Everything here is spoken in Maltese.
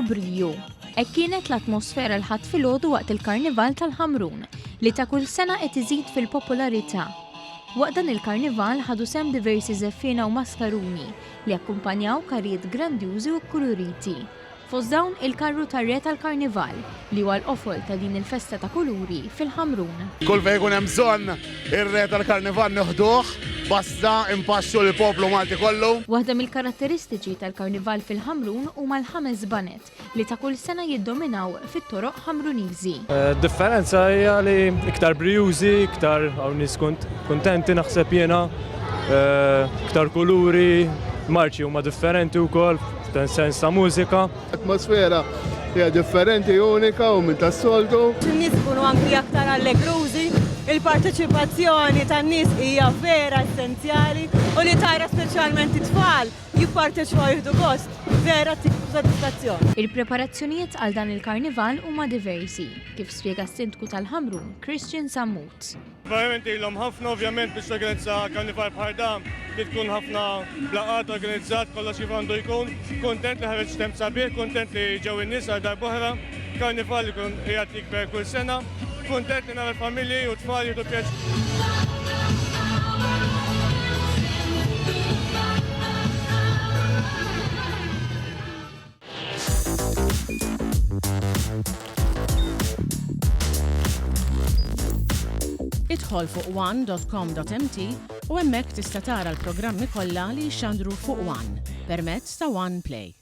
Briju. Hekk kienet l-atmosfera l-ħadd filgħodu waqt il-Karnival tal-Ħamrun li ta' kull sena qed iżid fil-popolarità. Waqt dan il-Karnival ħadu sem diversi żeffiena u maskaruni li akkumpanjaw karrijiet grandjużi u kuluriti. Fost dawn il-karru tar-re tal-Karnival li huwa l-qofol ta' din il-festa ta' Kuluri fil-Ħamrun. Kull fejn ikun hemm bżonn ir-re tal-Karnival nieħduh, basta impaxxu l-poplu Malti kollu. Waħda mill-karatteristiċi tal-Karnival fil-Ħamrun huma l-ħames banet li ta' kull sena jiddominaw fit-toroq ħamruniżi. Differenza hija li iktar brijużi, iktar hawn nies kuntenti naħseb jiena, iktar kuluri, marċi huma differenti wkoll f'dan sens ta' mużika. L-atmosfera hija differenti, unika u minn tas-soltu. In-nies ikunu anki aktar allegrużi, il-parteċipazzjoni tan-nies hija vera essenzjali u li tara speċjalment it-tfal jipparteċipaw jieħdu gost, vera tieħu sodisfazzjoni. Il-preparazzjonijiet għal dan il-Karnival huma diversi, kif spjega s-sindku tal-Ħamrun, Christian Sammut. Verament ilhom ħafna ovvjament biex torganizza karnival bħal dan li tkun ħafna blaqat organizzat kollox kif għandu jkun. Kuntent li ħareġ temp sabiħ, kuntent li ġew in-nies għal darb'oħra, karnival ikun qiegħed jikber kull sena, kuntent li nara l-familji u t-tfal jieħdu pjaċir. Idħol fuq one.com.mt u hemmhekk tista' tara l-programmi kollha li jxandru fuq One permezz ta' One Play.